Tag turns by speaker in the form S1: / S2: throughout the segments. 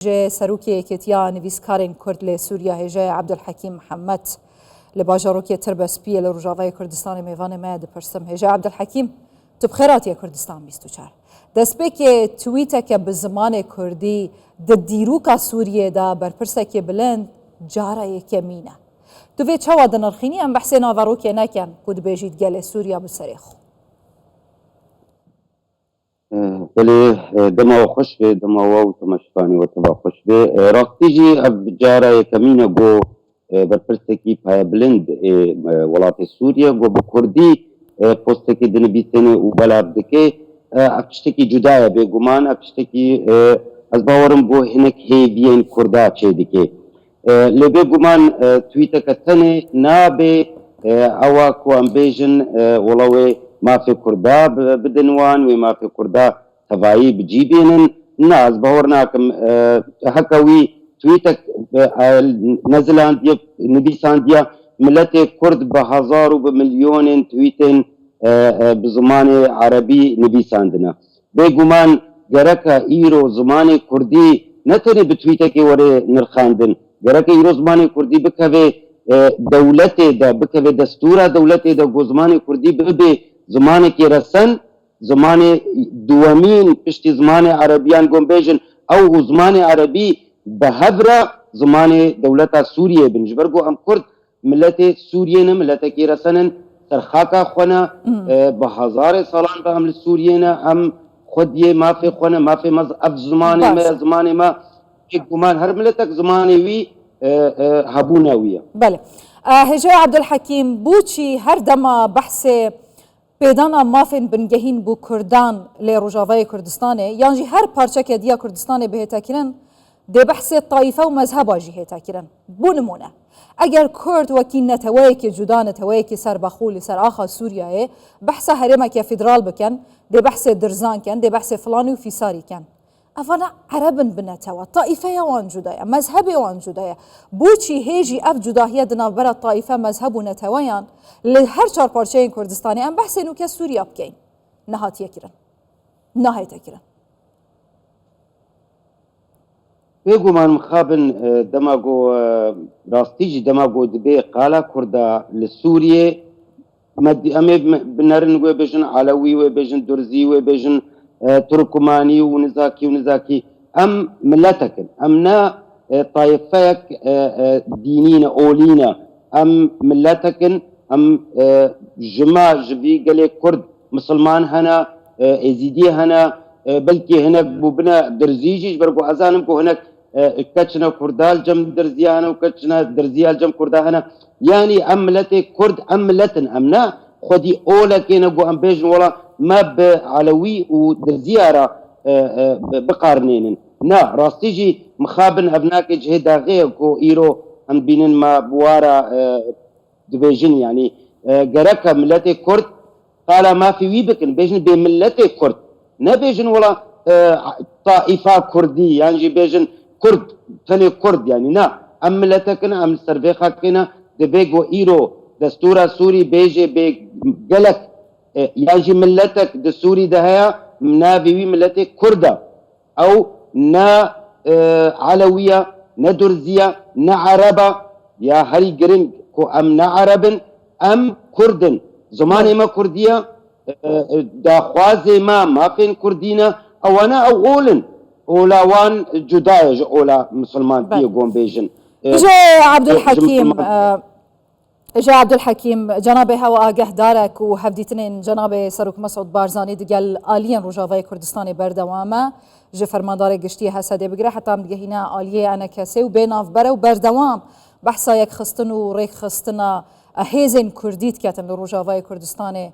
S1: سروکی کتیا نویسکارین کرد لی سوریا هجای عبدالحکیم محمد لباجاروکی تربسپی لروجاوای کردستان میوان ماد پرسم هجای عبدالحکیم تو بخیراتی کردستان 24 دست به که توییت که به زمان کردی د دیروکا سوریه دا برپرسه که بلند جاره کمینه تو وی چوا دنرخینی ام بحث ناوروکی نکن کد بیجید گل سوریا بسریخو
S2: بله دما خوش به دما و تماشانی و تبا خوش به راستی جی اب جاره کمینه گو برپرسکی پای بلند ولات سوریه گو بکردی پستکی دنبیسن و بلاب دکه اکشتکی جدایه به گمان اکشتکی از باورم گو هنک هیوین کرده چه دکه لبه گمان تویته کتنه نابه اوا کو امبیژن ولوی ما في كردا بدنوان وما في كردا تفاي بجيبين الناس بهورناكم هكوي تويتك نزلانديا نبيسانديا ملتي كرد بهزار وبمليون تويتين بزمان عربي نبيساندنا بيقومان جركا ايرو زمان كردي نتني بتويتك وري نرخاندن جركا ايرو زمان كردي بكوي دولتي دا بكوي دستورة دولتي دا زمان كردي ببي زمانی که رسن زمان دوامین پشت زمان عربیان گمبیجن او زمان عربی به هبره زمان دولت سوریه بنجبرگو ام کرد ملت سوریه نه ملت که رسنن سرخاکا خونه به هزار سالان به عمل سوریه نه ام خودیه ما فی خونه ما فی مذهب زمان ما که گمان هر ملتک زمانی وی هبونه ویه.
S1: بله هجای عبدالحکیم بوچی هر دم بحث پیدانا مافین بنگهین بو کردان لی روجاوای کردستانه یعنی هر پارچه که دیا کردستانه بهتا کرن ده بحث طایفه و مذهب آجی هتا کرن بو نمونه اگر کرد وکی نتوایی که جدا نتوایی که سر بخول سر آخا سوریه بحث هرمه که فدرال بکن ده بحث درزان کن ده بحث فلانی و فیساری کن افانا عربن بنتوا طائفه وان جدايا مذهب وان جدايا بوچی هیجی اف جداهیه دنا برا طائفه مذهب و نتوایان لهر چهار پارچه کردستانی ام بحث انو که سوریا بکین نهاتیه کرن نهایت کرن
S2: بگو من مخابن دماغو راستیجی دماغو دبی قالا کردا لسوریه امی بنرن و بجن علوی و بجن درزی و بجن تركماني ونزاكي أم ملتك أم نا طائفك دينين أولينا أم ملتك أم جماع جبي قال كرد مسلمان هنا إزيدي هنا بلكي هناك بوبنا درزيجي بركو أزانمكو هناك كتشنا كردال جم درزيا هنا وكتشنا درزيا جم كردا هنا يعني أم ملتك كرد أم ملتن أم نا خدي أولا كينا جو أم بيجن ولا ما بعلوي ودرزيارة بقارنين نا راستيجي مخابن أبناك جهدا غير كو إيرو أم بينن ما بوارا دبيجن يعني جركا ملتي كرد قال ما في ويبكن بيجن بملتي كرد نبيجن ولا طائفة كردي يعني بيجن كرد ثاني كرد يعني نا أم ملتكنا أم سرفيخا كنا دبيجو إيرو دستورة سوري بيجي بجلك يجي ملتك دستوري دهيا منابي ملتك كردة أو نا علوية نا درزية نا عربة يا هري جرين كو أم نا عربن أم كردن زماني ما كردية دا خوازي ما فين كردينا أو أنا أو أولن أولاوان جدايج أولا مسلمان بيقوم بيجن
S1: جاء عبد الحكيم جا عبدالحکیم جناب هوا آگه دارک و هفدیتنین جناب سروک مسعود بارزانی دگل آلیان روجاوای کردستان بردوامه جه فرماندار گشتی حسده بگره حتی هم دگهینا آلیه انا کسی و بیناف بره و بردوام بحثا یک خستن و ریک خستن هیزن کردیت کتن لروجاوای کردستان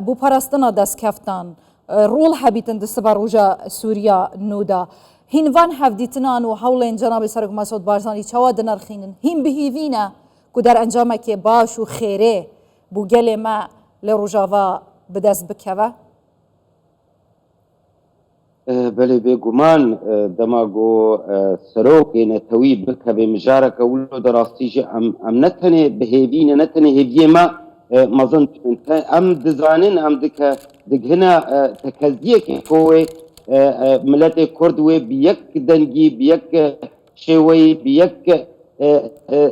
S1: بو پرستنا دست کفتن رول حبیتن دست بر روجا سوریا نودا هینوان هفدیتنان و حولین جناب سروک مسعود بارزانی چوا دنرخینن هین بهیوینه که در انجام که باش و خیره بو گل ما لروجاوا بدست بکوه؟
S2: بله بگمان دماغو سروک نتوی بکوه مجارک ولو دراستیج ام نتنه بهیوین نتنه هیوی ما مظن ام دزانین ام دک هنا تکزیه که کوه ملت کرد و بیک دنگی بیک شوی بیک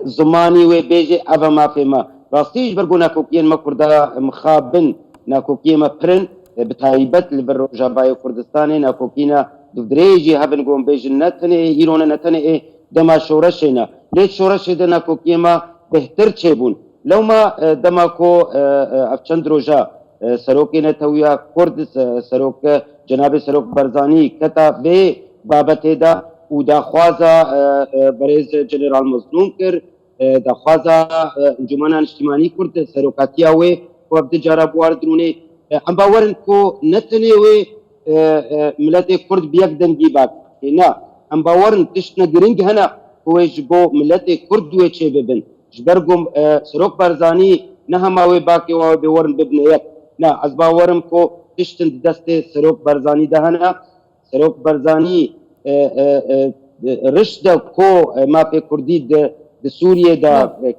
S2: زمانی و بیجه اوه ما فیما راستیش برگو ناکوکین ما کرده مخابن ناکوکی ما پرن بتایبت لبر روجابای کردستان ناکوکینا دودریجی هبن گون بیجن نتنه ایرون نتنه دما شورشینا لیت شورش ده ناکوکی ما بهتر چه بون لو ما دما کو افچند روجا سروکی نتویا کرد سروک جناب سروک برزانی کتا به بابت دا و دا خوازا بریز جنرال مظلوم کر دا خوازا انجمن اجتماعی کرد سروکاتیا و وقت جارا بوار درونه ام باورن کو نتنه و ملت کرد بیک دنگی باک نه ام باورن تشنا گرنگ هنا کوش بو ملت کرد و چه ببن جبرگم سروک برزانی نه هماوی باکی و بورن ببنیت نه از باورم کو تشتن دست سروک برزانی دهنا سروک برزانی رشد کو ما په کردی د سوریه د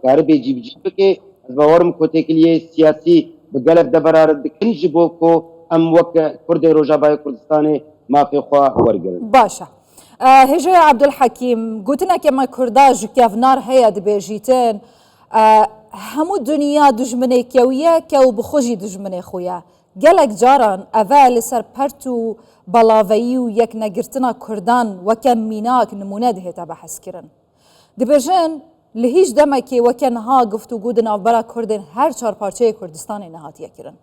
S2: کاربه جیب جیب کې از باورم کو ته کلیه سیاسی بغلط د برار د کنج بو کو ام وک کرد روجابای کردستان ما په خوا ورګل
S1: باشا هجا عبدالحکیم گوتنا که ما کردا جکافنار هيا دبیجیتن همو دنیا دجمنه کیویه که و بخوجی دجمنه خویا گلک جاران اول سر پرتو بلاوی و یک نگرتنا کردان وکم میناک نمونه ده تا بحث کرن دبیجن لهیج دمکی وکن ها گفتو گودن آفبرا کردن هر چار پارچه کردستان نهاتیه کرن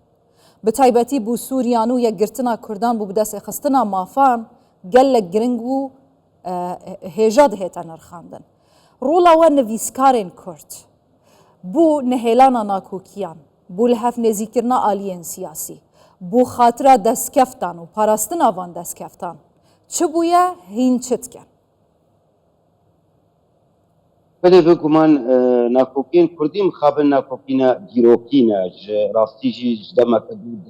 S1: بتایبتی بو سوریانو یک گرتنا کردان بو بدست خستنا مافان گلک گرنگو هیجا ده تا نرخاندن رولا و نویسکارین کرد بو نهیلانا ناکوکیان بو لحف نزیکرنا آلین سیاسی بو خاطره دستکفتان و پاراستن آوان دستکفتان چه بویا هین چت کن؟
S2: بله بگمان ناکوکین کردی مخابن ناکوکینا دیروکینا راستی جی جدما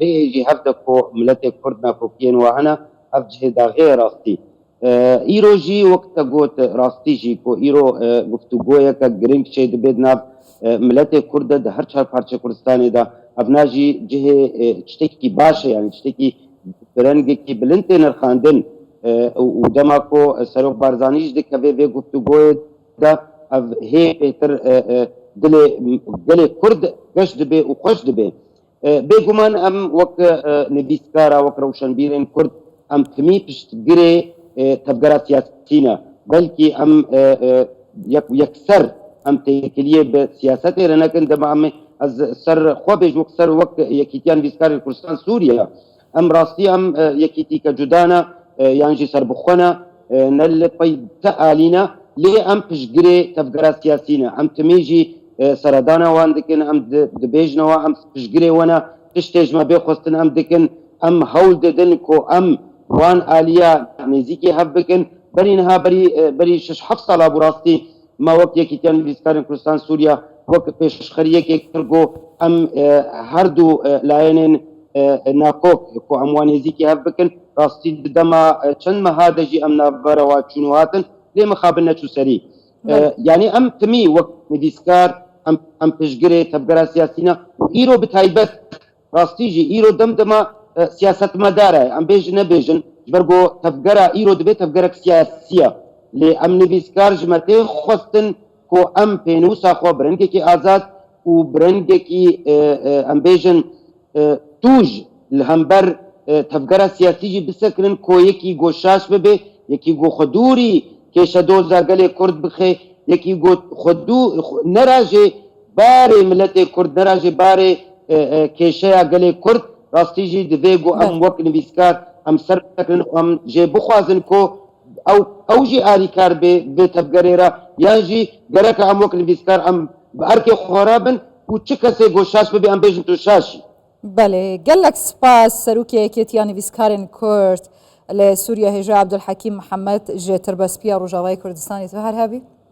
S2: جی هفته کو ملت کرد ناکوکین و انا افجه دا غیر راستی ایرو جی وقت گوت راستی جی کو ایرو گفتگویا که گرنگ شید بدنا ملت کرد ده هر چهار پارچه کردستان دا ابناجی جه چتکی باشه یعنی چتکی برنگی کی بلنت نرخاندن و دما کو سروک بارزانیش ده که به گفتگوی دا اف هي بهتر دل کرد گشت به و خوش به بگمان ام وک نبیسکارا وک روشنبیرین کرد ام کمی پشت گره تبگرا سیاسینا بلکه ام یکسر ام تکلیه به سیاست رنکن دم ام از سر خوابش وک سر وک یکیتیان بیسکار کردستان سوریا ام راستی ام یکیتی که جدانا یعنی سر بخونا نل پی تعالینا ليه ام پشگری تفکر سیاسینا ام تمیجی سردانا وان دکن ام دبیجنا و ام پشگری وانا تشتیج ما بخواستن ام دکن ام هول ددن کو ام وان آلیا نزیکی هب بکن بری نها بری شش هفت سالا براستی ما وقت یکی تیان بیسکارن کردستان سوریا وقت پیش خریه که کرگو ام هر دو لاینن ناکوک کو ام وان نزیکی هب بکن راستی دما چند مهادجی ام نابرا و چونواتن ليه مخابلنا شو سري يعني ام تمي وقت نديسكار ام پشگره تبگرا سياسينا ايرو بتايبت راستيجي ايرو دمدما سياسة مدارة ام بيجن نبيجن جبرگو تبگرا ايرو دبي تبگرك سياسية لي ام نديسكار جمتي خوستن كو ام پينوسا خو برنگه كي آزاد و برنگه كي ام بيجن توج الهمبر تبگرا سياسيجي بسكرن كو يكي گوشاش ببه يكي گو خدوري کیش دوزا گله کرد بخه یکی گو خودو نراجه باره ملت کرد نراجه باره کیشه گله کرد راستی جی دویگو ام وقت نویسکار ام سر تکن ام جه بخوازن کو او جی آری کار به تبگره را یا جی گره که ام وقت نویسکار ام بارک خورابن و چه کسی گوشاش ببی ام بیجن تو شاشی
S1: بله گلک سپاس سروکی کتیا نویسکارن کرد لسوريا هجا عبدالحکیم محمد جه تربسپیا روجاوای کردستانی تو هر هبی